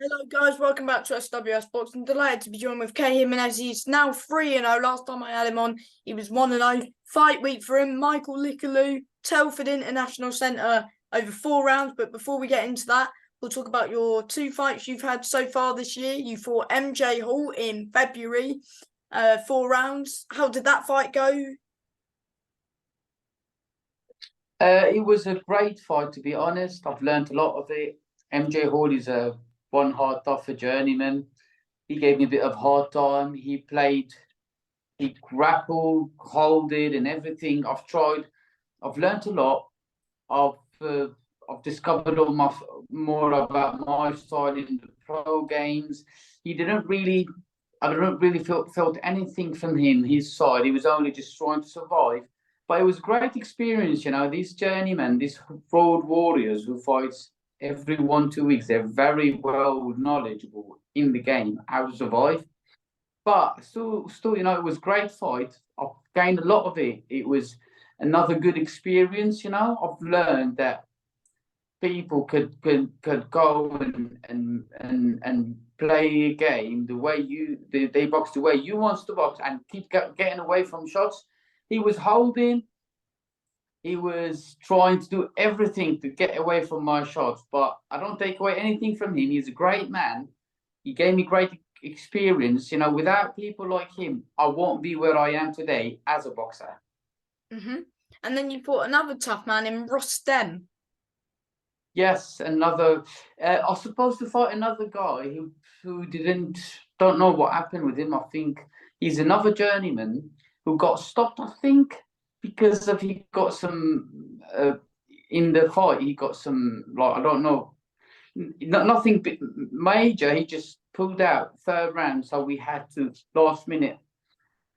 Hello guys, welcome back to SWS Boxing. Delighted to be joined with Kay Jimenez. He's now 3-0. Last time I had him on, he was 1-0. Fight week for him. Micheal Liklu, Telford International Centre over 4 rounds. But before we get into that, we'll talk about your 2 fights you've had so far this year. You fought MJ Hall in February, 4 rounds. How did that fight go? It was a great fight, to be honest. I've learned a lot of it. MJ Hall is a one hard tougher journeyman. He gave me a bit of hard time. He grappled, holded, and everything. I've learned a lot. I've uh, I've discovered more about my style in the pro games. He didn't really, I didn't really felt anything from him. His side, he was only just trying to survive. But it was a great experience, these journeymen, these road warriors who fights every 1 2 weeks. They're very well knowledgeable in the game, how to survive. But still, it was a great fight. I've gained a lot of it. It was another good experience. I've learned that people could go and play a game the way they box the way you want to box and keep getting away from shots. He was holding. He was trying to do everything to get away from my shots, but I don't take away anything from him. He's a great man. He gave me great experience. Without people like him, I won't be where I am today as a boxer. And then you fought another tough man in Rostem. Yes, another. I was supposed to fight another guy who don't know what happened with him. I think he's another journeyman who got stopped. I think because of he got some in the fight. He got some, like, I don't know, nothing major. He just pulled out third round, so we had to last minute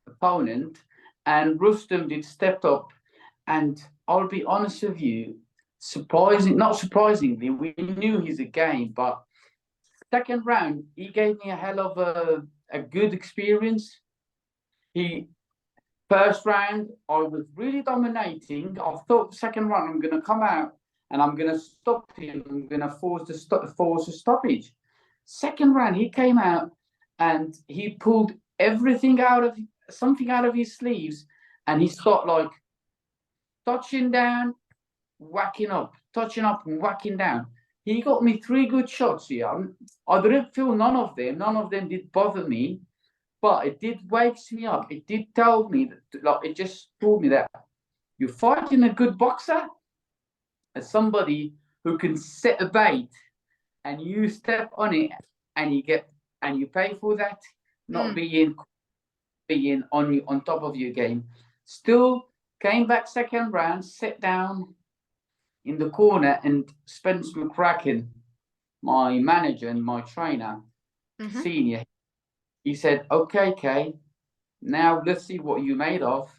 opponent, and Rustem did stepped up, and I'll be honest with you. Not surprisingly, we knew he's a game, but second round, he gave me a hell of a good experience. He First round, I was really dominating. I thought second round, I'm going to come out and I'm going to stop him. I'm going to force a stoppage. Second round, he came out and he pulled something out of his sleeves, and he started like touching down, whacking up, touching up and whacking down. He got me 3 good shots here. I didn't feel none of them. None of them did bother me, but it did wakes me up. It did tell me that, like, it just told me that you're fighting a good boxer as somebody who can set a bait and you step on it and you pay for that, not being on top of your game. Still came back second round, sat down in the corner, and Spence McCracken, my manager and my trainer, senior, he said, "Okay, Kay, now let's see what you're made of.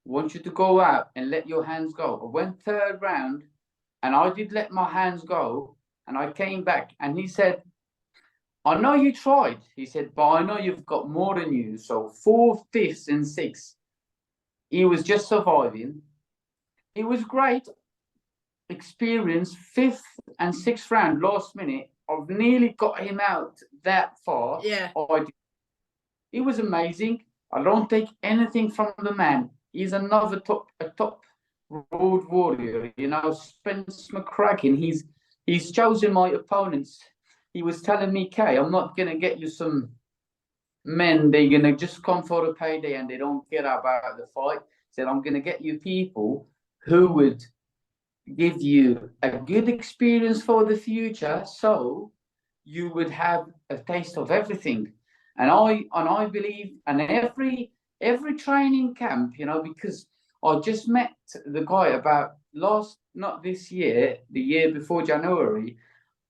I want you to go out and let your hands go." I went third round and I did let my hands go, and I came back and he said, "I know you tried." He said, "but I know you've got more than you." So fourth, fifth, and sixth, he was just surviving. It was great experience. Fifth and sixth round, last minute, I've nearly got him out that far. Yeah. It was amazing. I don't take anything from the man. He's a top road warrior. Spence McCracken. He's chosen my opponents. He was telling me, "Kay, I'm not gonna get you some men. They're gonna just come for a payday and they don't care about the fight." He said, "I'm gonna get you people who would give you a good experience for the future, so you would have a taste of everything." And I believe, and every training camp, because I just met the guy about not this year, the year before January.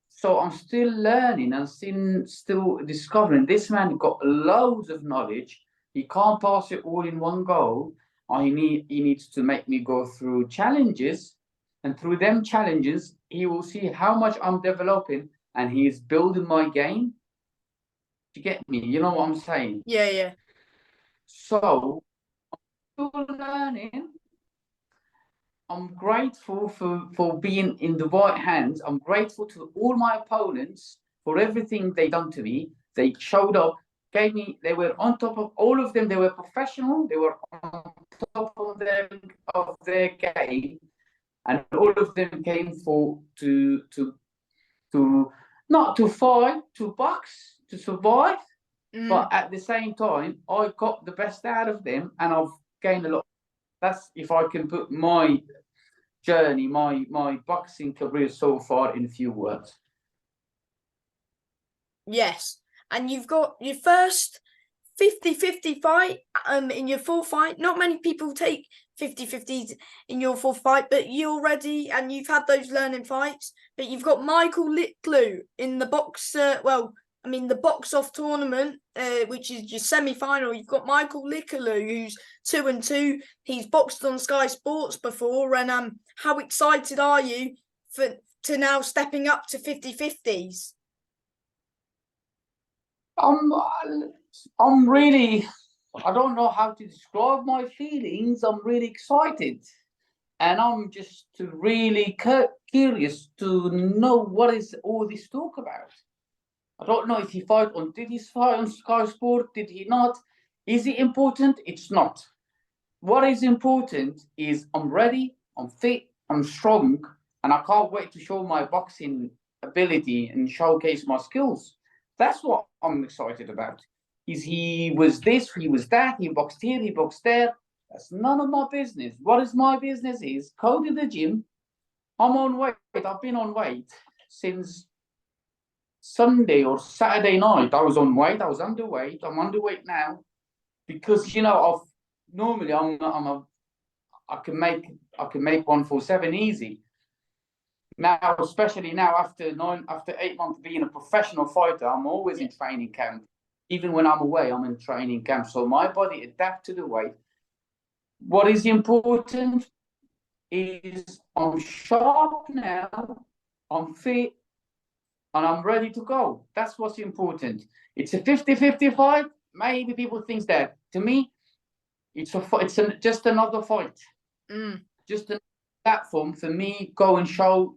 So I'm still learning and still discovering. This man got loads of knowledge. He can't pass it all in one go. He needs to make me go through challenges, and through them challenges, he will see how much I'm developing, and he's building my game. You get me? You know what I'm saying? Yeah. So, still learning. I'm grateful for being in the right hands. I'm grateful to all my opponents for everything they done to me. They showed up, gave me. They were on top of all of them. They were professional. They were on top of their game, and all of them came for to not to fight, to box, to survive. But at the same time, I got the best out of them, and I've gained a lot. That's if I can put my journey, my boxing career so far in a few words. Yes, and you've got your first 50-50 fight in your full fight. Not many people take 50-50s in your full fight, but you're ready and you've had those learning fights. But you've got Micheal Liklu in the the box-off tournament, which is your semi-final. You've got Micheal Liklu, who's 2-2. He's boxed on Sky Sports before. And how excited are you to now stepping up to 50-50s? I'm really, I don't know how to describe my feelings. I'm really excited, and I'm just really curious to know what is all this talk about. I don't know if did he fight on Sky Sport? Did he not? Is it important? It's not. What is important is I'm ready, I'm fit, I'm strong, and I can't wait to show my boxing ability and showcase my skills. That's what I'm excited about. He was this, he was that, he boxed here, he boxed there. That's none of my business. What is my business is go to the gym. I'm on weight. I've been on weight since Sunday or Saturday night. I was on weight. I was underweight. I'm underweight now because I can make 147 easy. Now, especially now after 8 months being a professional fighter, I'm always in training camp. Even when I'm away, I'm in training camp. So my body adapts to the weight. What is important is I'm sharp now, I'm fit, and I'm ready to go. That's what's important. It's a 50-50 fight. Maybe people think that. To me, it's just another fight. Just a platform for me go and show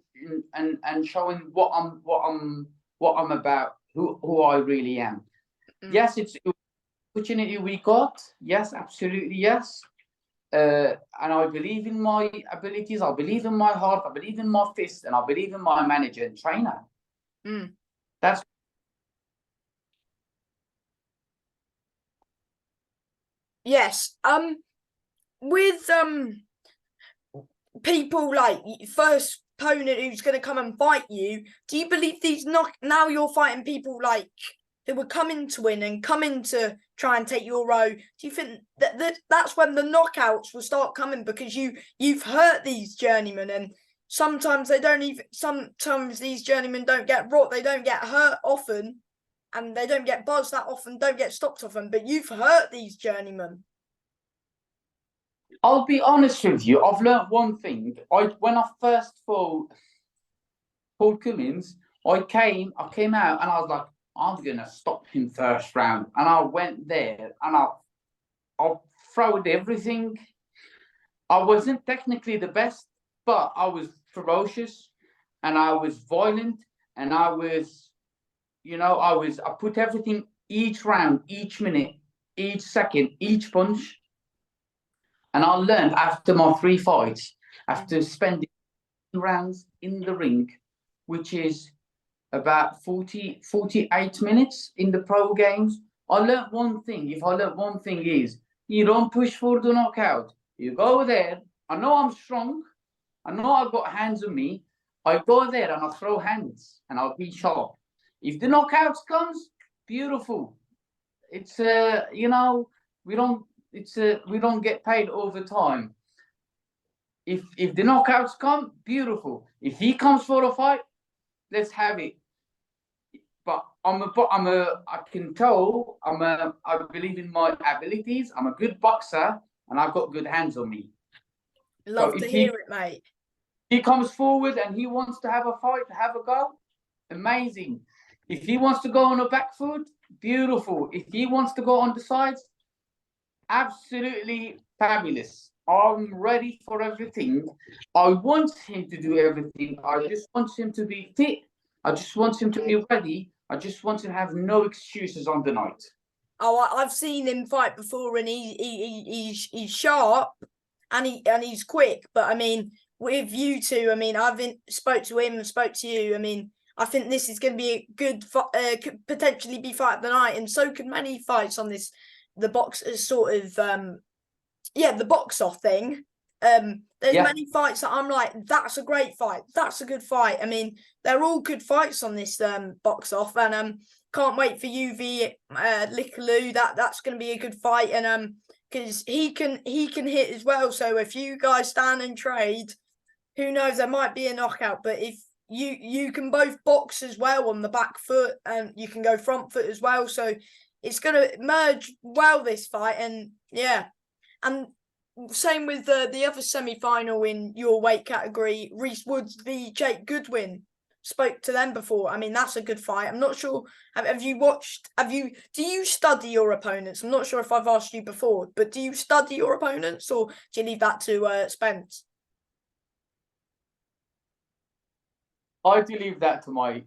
and showing what I'm about, who I really am. Yes, it's an opportunity we got. Yes, absolutely yes. And I believe in my abilities. I believe in my heart. I believe in my fist, and I believe in my manager and trainer. That's yes. With people like first opponent who's going to come and fight you, do you believe now you're fighting people like who were coming to win and coming to try and take your row? Do you think that's when the knockouts will start coming, because you've hurt these journeymen, and sometimes these journeymen don't get rocked, they don't get hurt often, and they don't get buzzed that often, don't get stopped often, but you've hurt these journeymen. I'll be honest with you. I've learned one thing. When I first fought Paul Cummins, I came out and I was like, I'm gonna stop him first round, and I went there and I throwed everything. I wasn't technically the best, but I was ferocious and I was violent, and I put everything each round, each minute, each second, each punch. And I learned after my 3 fights, after spending rounds in the ring, which is about 48 minutes in the pro games, I learned one thing. If I learned one thing is, you don't push for the knockout. You go there. I know I'm strong. I know I've got hands on me. I go there and I throw hands and I'll be sharp. If the knockouts comes, beautiful. It's we don't get paid overtime. If the knockouts come, beautiful. If he comes for a fight, let's have it. But I can tell I believe in my abilities. I'm a good boxer and I've got good hands on me. Love to hear it, mate. He comes forward and he wants to have a fight, have a go, amazing. If he wants to go on a back foot, beautiful. If he wants to go on the sides, absolutely fabulous. I'm ready for everything. I want him to do everything. I just want him to be fit. I just want him to be ready. I just want to have no excuses on the night. Oh, I've seen him fight before, and he's sharp, and he's quick. But I mean, with you two, I mean, I've spoke to him and spoke to you. I mean, I think this is going to be a good, could potentially be fight of the night, and so could many fights on this, the box sort of, the box off thing. There's many fights that I'm like, that's a great fight, that's a good fight. I mean, they're all good fights on this box off, and can't wait for you v Liklu. That's going to be a good fight, and because he can hit as well. So if you guys stand and trade, who knows, there might be a knockout. But if you can both box as well on the back foot, and you can go front foot as well. So it's going to merge well, this fight, and yeah. And same with the other semi-final in your weight category, Reese Woods v Jake Goodwin. Spoke to them before. I mean, that's a good fight. I'm not sure. Do you study your opponents? I'm not sure if I've asked you before, but do you study your opponents, or do you leave that to Spence? I do leave that to my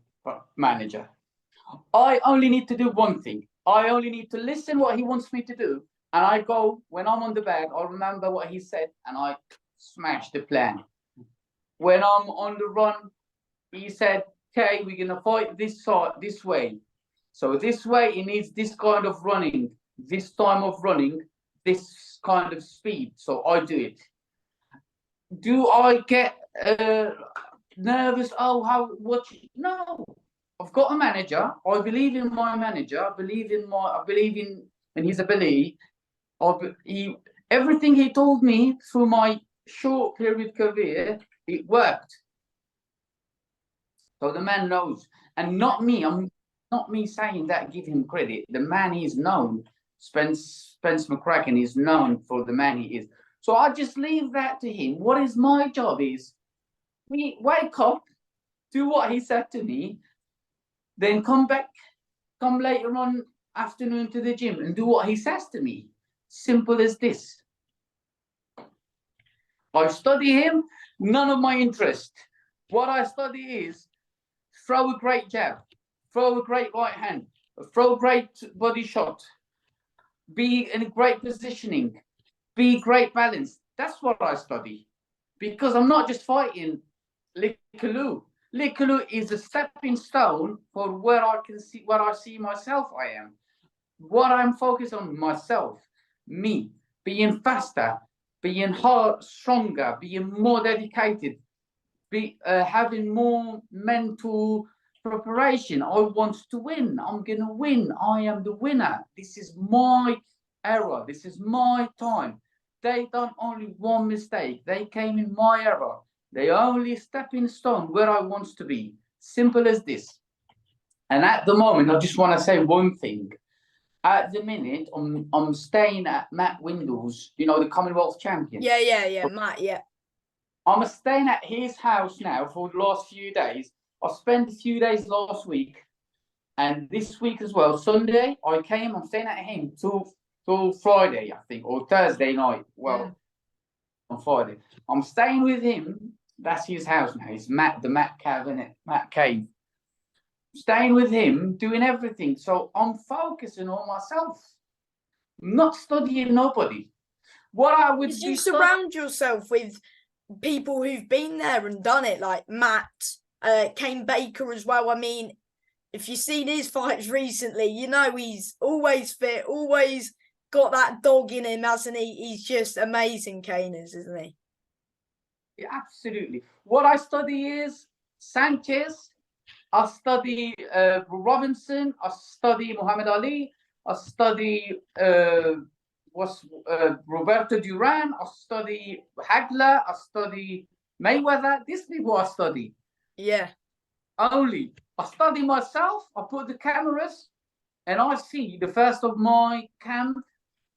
manager. I only need to do one thing. I only need to listen what he wants me to do. And I go, when I'm on the bag, I remember what he said, and I smash the plan. When I'm on the run, he said, okay, we're going to fight this way. So this way, it needs this kind of running, this time of running, this kind of speed. So I do it. Do I get nervous? Oh, no. I've got a manager. I believe in my manager. I believe in his ability. Everything he told me through my short period career, it worked. So the man knows, and not me. I'm not me saying that. Give him credit. The man is known. Spence McCracken is known for the man he is. So I just leave that to him. What is my job is, we wake up, do what he said to me, then come later on afternoon to the gym and do what he says to me. Simple as this. I study him, none of my interest. What I study is throw a great jab, throw a great right hand, throw a great body shot, be in a great positioning, be great balance. That's what I study. Because I'm not just fighting Liklu. Liklu is a stepping stone for where I see myself I am. What I'm focused on myself. Me being faster, being stronger, being more dedicated, having more mental preparation. I want to win. I'm gonna win. I am the winner. This is my era. This is my time. They done only one mistake. They came in my era. They only stepping stone where I want to be. Simple as this. And at the moment, I just want to say one thing. At the minute, I'm staying at Matt Windle's, the Commonwealth champion. Yeah, Matt, yeah. I'm staying at his house now for the last few days. I spent a few days last week, and this week as well. Sunday, I'm staying at him till Friday, I think, or Thursday night. Well, on Friday. I'm staying with him. That's his house now. It's the Matt Cave, isn't it? Matt Cave. Staying with him, doing everything. So I'm focusing on myself, not studying nobody. What I would you surround yourself with people who've been there and done it, like Matt, Kane Baker as well. I mean, if you've seen his fights recently, he's always fit, always got that dog in him, hasn't he? He's just amazing, Kane is, isn't he? Yeah, absolutely. What I study is Sanchez. I study Robinson. I study Muhammad Ali. I study Roberto Duran. I study Hagler. I study Mayweather. These people I study. Yeah. Only. I study myself. I put the cameras, and I see the first of my camp,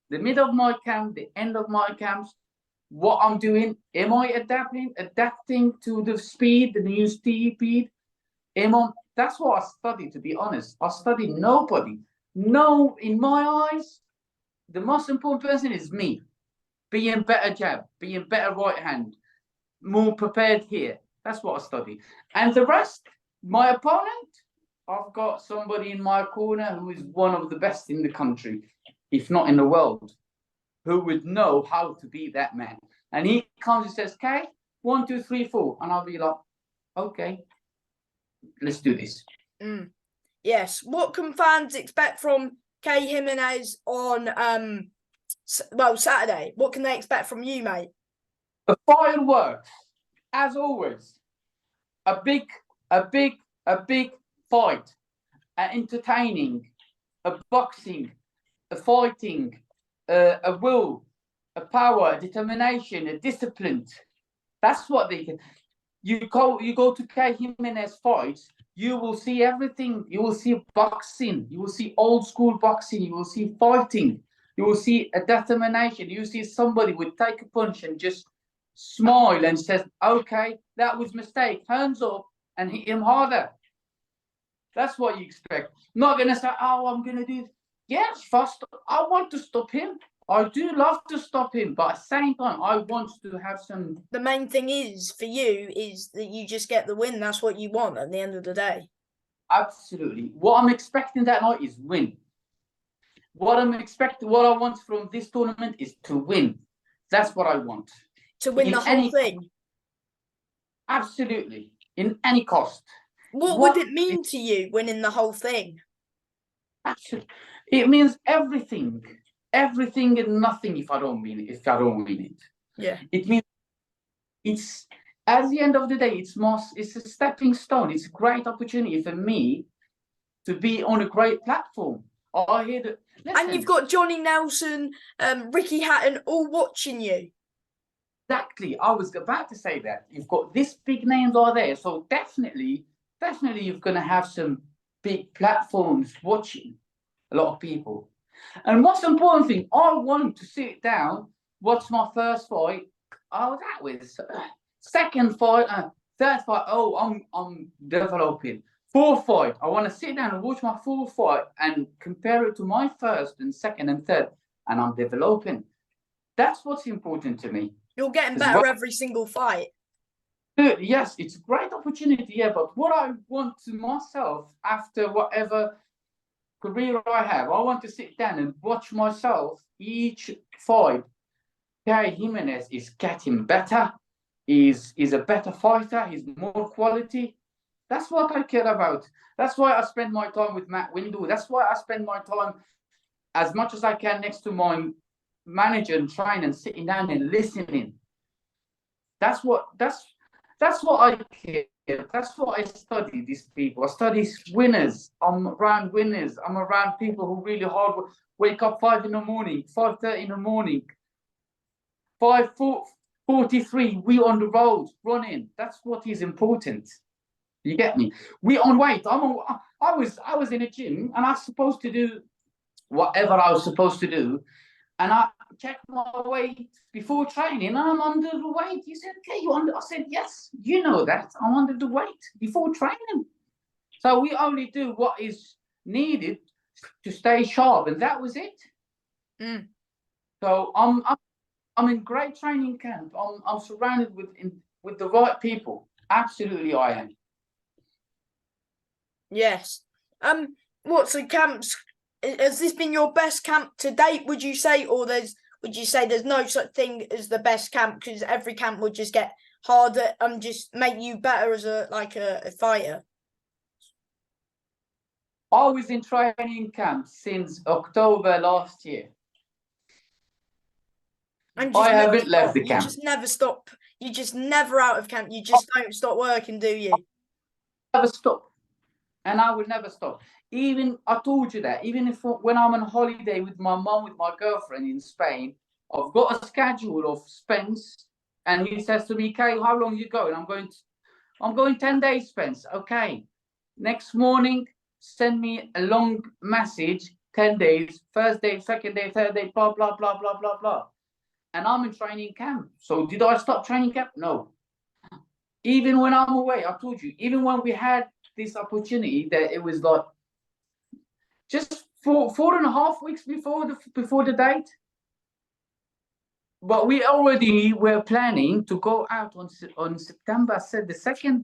the mid of my camp, the end of my camps. What I'm doing. Am I adapting to the speed, the new speed? That's what I study, to be honest. I study nobody. No, in my eyes, the most important person is me. Being better jab, being better right hand, more prepared here. That's what I study. And the rest, my opponent, I've got somebody in my corner who is one of the best in the country, if not in the world, who would know how to beat that man. And he comes and says, "Kay, 1, 2, 3, 4," and I'll be like, "Okay, let's do this." Yes. What can fans expect from Kay Jimenez on Saturday? What can they expect from you, mate? The fireworks, as always. A big fight, entertaining, a boxing, a fighting, a will, a power, a determination, a discipline. That's what they can. You go to Kay Jimenez fights, you will see everything. You will see boxing, you will see old school boxing, you will see fighting, you will see a determination. You see somebody would take a punch and just smile and says, "Okay, that was a mistake, hands up," and hit him harder. That's what you expect. Not gonna say, "Oh, I'm gonna do." Yes, first I want to stop him. I do love to stop him, but at the same time, I want to have some. The main thing is for you is that you just get the win. That's what you want at the end of the day. Absolutely. What I'm expecting that night is win. What I want from this tournament is to win. That's what I want. To win the whole thing. Absolutely. In any cost. What would it mean to you winning the whole thing? Absolutely. It means everything. Everything and nothing if I don't mean it. Yeah. It means it's at the end of the day, it's a stepping stone. It's a great opportunity for me to be on a great platform. I hear that. And you've got Johnny Nelson, Ricky Hatton all watching you. Exactly. I was about to say that. You've got these big names are there. So definitely you're going to have some big platforms watching a lot of people. And most important thing, I want to sit down, watch my first fight. Oh, that was second fight, third fight. Oh, I'm developing. Fourth fight, I want to sit down and watch my fourth fight and compare it to my first and second and third, and I'm developing. That's what's important to me. You're getting better every single fight. Yes, it's a great opportunity, yeah, but what I want to myself after whatever career I have, I want to sit down and watch myself each fight. Kay Jimenez is getting better, is a better fighter, he's more quality. That's what I care about. That's why I spend my time with Matt Windu. That's why I spend my time as much as I can next to my manager and trainer and sitting down and listening. That's what I care. That's what I study, these people. I study winners. I'm around winners. I'm around people who really hard work. Wake up 5 in the morning, 5:30 in the morning, 5:43. We on the road running. That's what is important. You get me? We on weight. I was in a gym and I was supposed to do whatever I was supposed to do, and I checked my weight before training, and I'm under the weight. He said, "Okay, you under?" I said, "Yes, you know that I'm under the weight before training." So we only do what is needed to stay sharp, and that was it. So I'm in great training camp. I'm surrounded with the right people. Absolutely, I am. Yes. What's the camps? Has this been your best camp to date? Would you say, or would you say there's no such thing as the best camp because every camp would just get harder and just make you better as a fighter? I was in training camp since October last year. And I haven't left the camp. You just never stop. You just never out of camp. You just don't stop working, do you? Never stop. And I will never stop. Even, I told you that, even if when I'm on holiday with my mom, with my girlfriend in Spain, I've got a schedule of Spence, and he says to me, "Kay, how long you going?" I'm going 10 days, Spence. Okay. Next morning, send me a long message, 10 days, first day, second day, third day, blah, blah, blah, blah, blah, blah. And I'm in training camp. So did I stop training camp? No. Even when I'm away, I told you, even when we had this opportunity, that it was like just 4.5 weeks before the date. But we already were planning to go out on September, said the 2nd,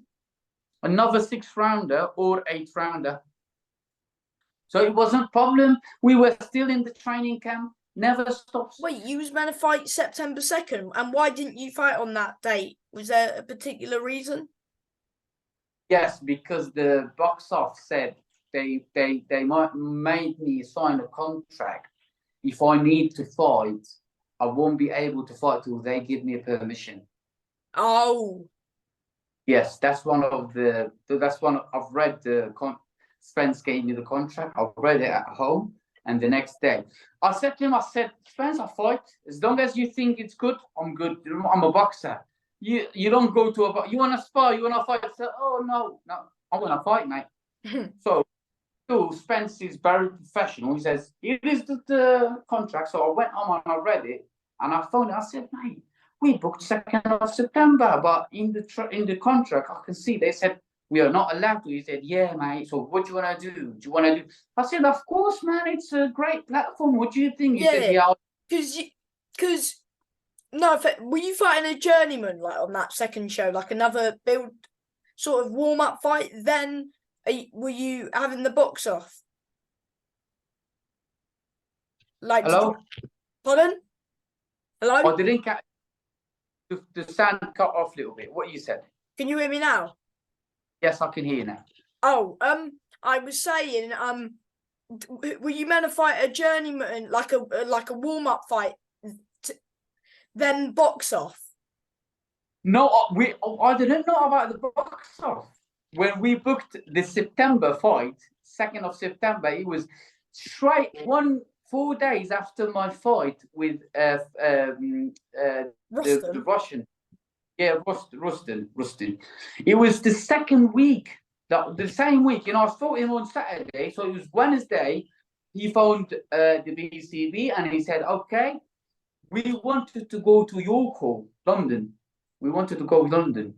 another 6th rounder or 8th rounder. So it wasn't a problem. We were still in the training camp, never stops. Wait, you was meant to fight September 2nd, and why didn't you fight on that date? Was there a particular reason? Yes, because the box off said they might made me sign a contract. If I need to fight, I won't be able to fight till they give me a permission. Oh, Yes, that's one I've read Spence gave me the contract. I've read it at home, and the next day I said to him, Spence, I fight as long as you think it's good. I'm good. I'm a boxer. You don't go to you want to spar, you want to fight. I said, oh no, I want to fight, mate. So Spence is very professional. He says it is the contract. So I went home and I read it, and I phoned it. I said, mate, we booked 2nd of September, but in the contract, I can see they said we are not allowed to. He said, yeah, mate. So what do you want to do? Do you want to do? I said, of course, man. It's a great platform. What do you think? He said, yeah. Because no, were you fighting a journeyman like on that second show, like another build sort of warm up fight? Then were you having the box off? Like, hello? Pardon? Hello? I didn't catch the sound cut off a little bit. What you said? Can you hear me now? Yes, I can hear you now. Oh, I was saying, were you meant to fight a journeyman like a warm up fight, then box off? No, I didn't know about the box off. When we booked the September fight, 2nd of September, it was straight 4 days after my fight with the Russian. Yeah, Rustin. It was the second week, the same week. I fought him on Saturday, so it was Wednesday. He phoned the BCB and he said, okay, we wanted to go to York Hall, London. We wanted to go to London.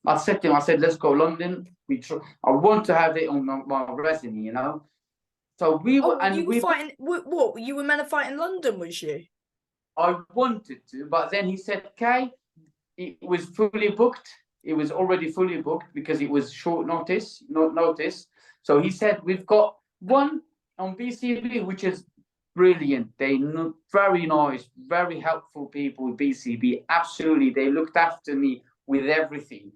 I said to him, let's go London. I want to have it on my resume, So we were, and you were fighting. What you were meant to fight in London, was you? I wanted to, but then he said, "Okay, it was fully booked. It was already fully booked because it was short notice, not notice." So he said, "We've got one on BCB, which is brilliant. They very nice, very helpful people with BCB. Absolutely, they looked after me with everything,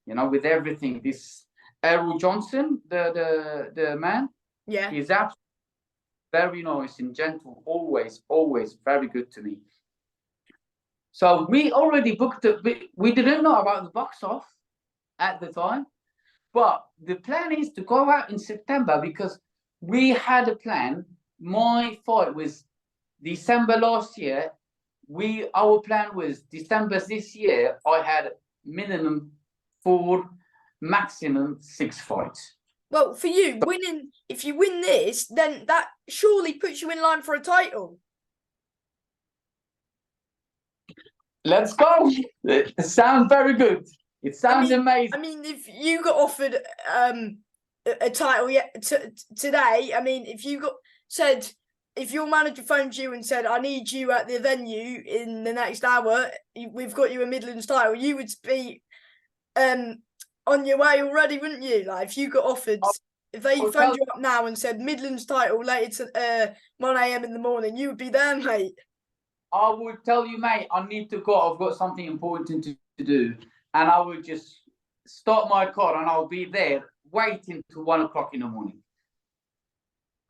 with everything. This Errol Johnson, the man, yeah, he's absolutely very nice and gentle, always very good to me." So we already booked it. We didn't know about the box off at the time, but the plan is to go out in September because we had a plan. My fight was December last year. Our plan was December this year. I had minimum 4, maximum 6 fights. Well, for you, winning, if you win this, then that surely puts you in line for a title. Let's go. It sounds very good. It sounds amazing. I mean, if you got offered a title today, I mean, if you if your manager phoned you and said, "I need you at the venue in the next hour, we've got you a Midlands title," you would be on your way already, wouldn't you? Like, if you got offered, if they phoned you up now and said Midlands title later to 1 a.m. in the morning, you would be there, mate. I would tell you, mate, I need to go. I've got something important to do. And I would just start my car and I'll be there waiting till 1 o'clock in the morning.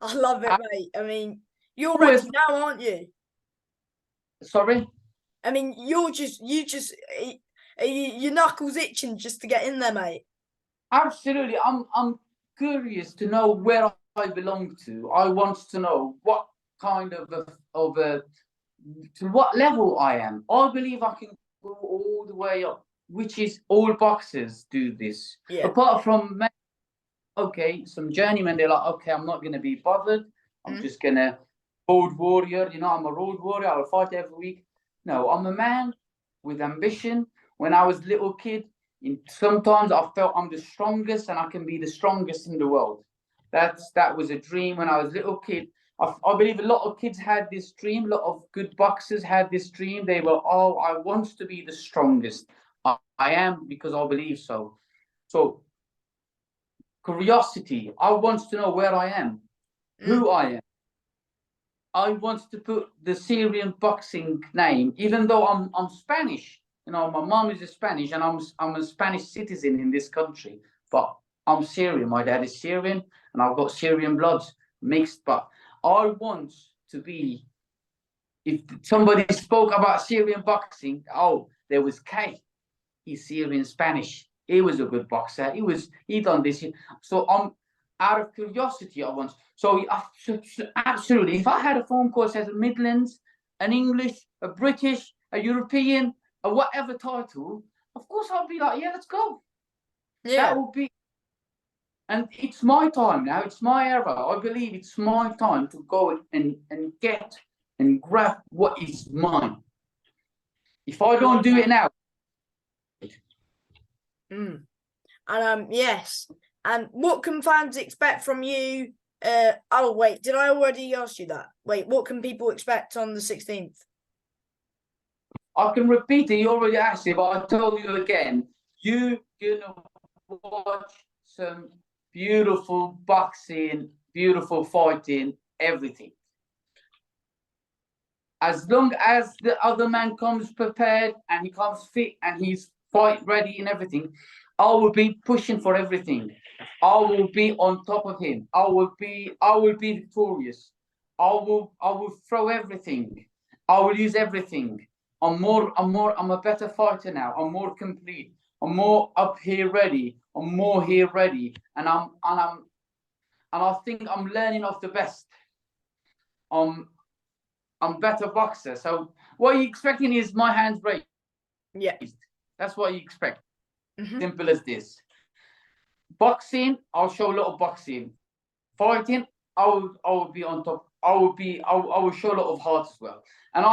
I love it, mate. I mean, you're ready now, aren't you? Sorry? I mean, your knuckles itching just to get in there, mate. Absolutely. I'm curious to know where I belong to. I want to know what kind of to what level I am. I believe I can go all the way up, which is all boxers do this. Yeah. Apart from, okay, some journeymen, they're like, okay, I'm not going to be bothered. I'm just going to road warrior. I'm a road warrior. I'll fight every week. No, I'm a man with ambition. When I was a little kid, sometimes I felt I'm the strongest and I can be the strongest in the world. That was a dream when I was a little kid. I believe a lot of kids had this dream. A lot of good boxers had this dream. They were, I want to be the strongest. I am, because I believe so. So, curiosity. I want to know where I am. who I am. I want to put the Syrian boxing name, even though I'm Spanish. You know, my mom is a Spanish, and I'm a Spanish citizen in this country. But I'm Syrian. My dad is Syrian, and I've got Syrian blood mixed. But I want to be. If somebody spoke about Syrian boxing, oh, there was Kay. He's Syrian Spanish. He was a good boxer. He done this. So I'm out of curiosity. I want. So absolutely, if I had a phone call that says a Midlands, an English, a British, a European, a whatever title, of course I'll be like, yeah, let's go. Yeah. That will be. And it's my time now. It's my era. I believe it's my time to go and get and grab what is mine. If I don't do it now. And yes. And what can fans expect from you? Oh wait, did I already ask you that? Wait, what can people expect on the 16th? I can repeat it. You already asked it, but I'll tell you again. You're gonna watch some beautiful boxing, beautiful fighting, everything. As long as the other man comes prepared and he comes fit and he's fight ready and everything, I will be pushing for everything. I will be on top of him. I will be victorious. I will throw everything. I will use everything. I'm a better fighter now. I'm more complete. I'm more up here ready. I'm more here ready. And I think I'm learning off the best. I'm better boxer. So what you're expecting is my hands raised. Yeah. That's what you expect. Simple as this. Boxing, I'll show a lot of boxing. Fighting, I will be on top. I will show a lot of heart as well. And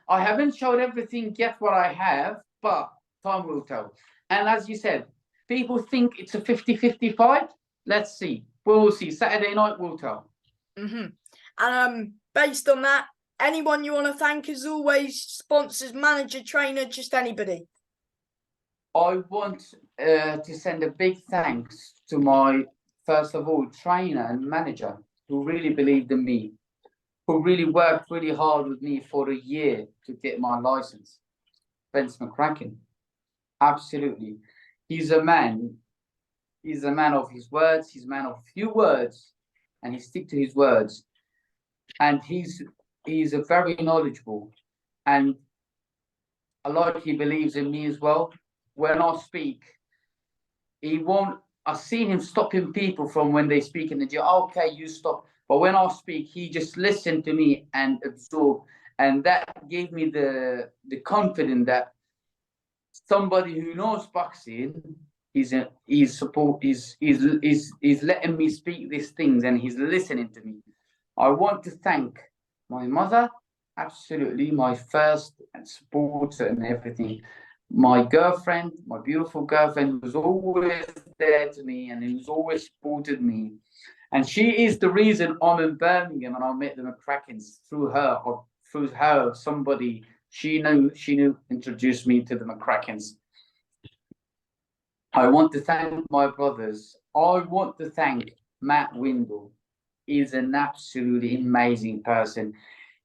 I haven't showed everything yet what I have, but time will tell. And as you said, people think it's a 50-50 fight. Let's see. We'll see. Saturday night will tell. And based on that, anyone you want to thank, as always, sponsors, manager, trainer, just anybody? I want to send a big thanks to my, first of all, trainer and manager who really believed in me, who really worked really hard with me for a year to get my license. Vince McCracken. Absolutely. He's a man. He's a man of his words. He's a man of few words, and he stick to his words. And he's a very knowledgeable, and a lot he believes in me as well. When I speak, he won't. I've seen him stopping people from when they speak in the gym. Okay, you stop. But when I speak, he just listened to me and absorbed, and that gave me the confidence that somebody who knows boxing is letting me speak these things, and he's listening to me. I want to thank my mother, absolutely, my first supporter and everything. My girlfriend, my beautiful girlfriend, was always there to me and who's always supported me. And she is the reason I'm in Birmingham and I met the McCrackens through her, or through her, somebody she knew introduced me to the McCrackens. I want to thank my brothers. I want to thank Matt Windle. He's an absolutely amazing person.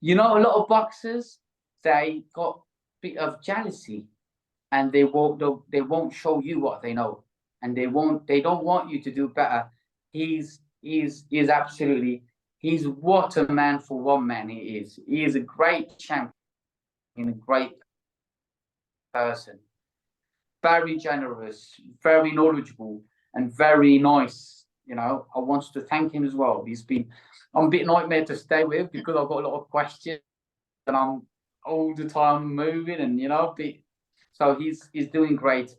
You know, a lot of boxers, they got a bit of jealousy, and they won't show you what they know, and they don't want you to do better. He's absolutely, he's what a man for one man he is. He is a great champion, a great person. Very generous, very knowledgeable, and very nice. You know, I want to thank him as well. I'm a bit nightmare to stay with because I've got a lot of questions and I'm all the time moving, and you know, so he's doing great.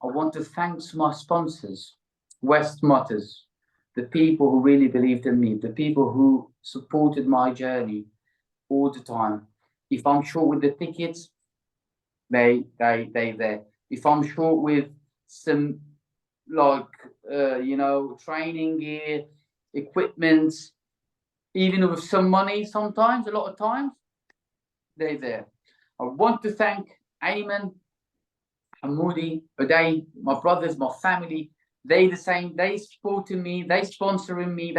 I want to thank my sponsors, West Motors, the people who really believed in me, the people who supported my journey all the time. If I'm short with the tickets, they there. If I'm short with some, like, training gear, equipment, even with some money, sometimes, a lot of times, they're there. I want to thank Ayman, Hamoudi, Uday, my brothers, my family. They the same. They supporting me. They sponsoring me.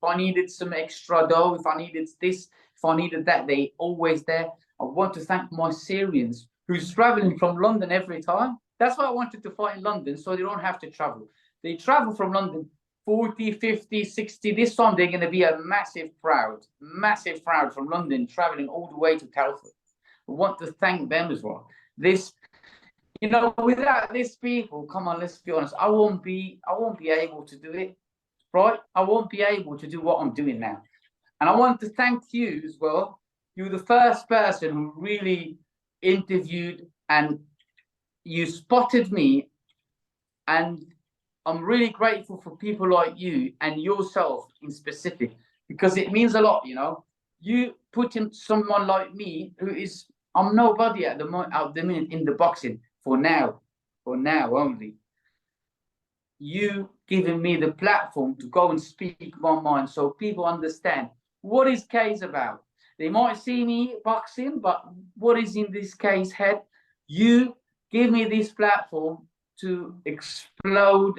If I needed some extra dough, if I needed this, if I needed that, they always there. I want to thank my Syrians who's traveling from London every time. That's why I wanted to fight in London, so they don't have to travel. They travel from London 40, 50, 60. This time they're going to be a massive crowd from London traveling all the way to Telford. I want to thank them as well. This, you know, without these people, come on, let's be honest, I won't be able to do it, right? I won't be able to do what I'm doing now. And I want to thank you as well. You're the first person who really interviewed and you spotted me, and I'm really grateful for people like you and yourself in specific, because it means a lot, you know. You put in someone like me who is, I'm nobody at the minute in the boxing for now only. You giving me the platform to go and speak my mind so people understand what is Kay's about. They might see me boxing, but what is in this Kay's head? You give me this platform to explode,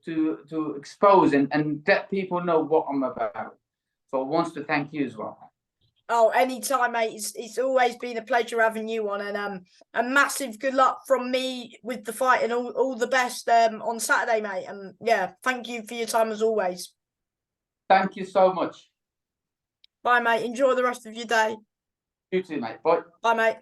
to expose and let people know what I'm about. So I want to thank you as well. Oh, anytime, mate. It's always been a pleasure having you on, and a massive good luck from me with the fight, and all the best on Saturday, mate. And yeah, thank you for your time as always. Thank you so much. Bye, mate. Enjoy the rest of your day. You too, mate. Bye. Bye, mate.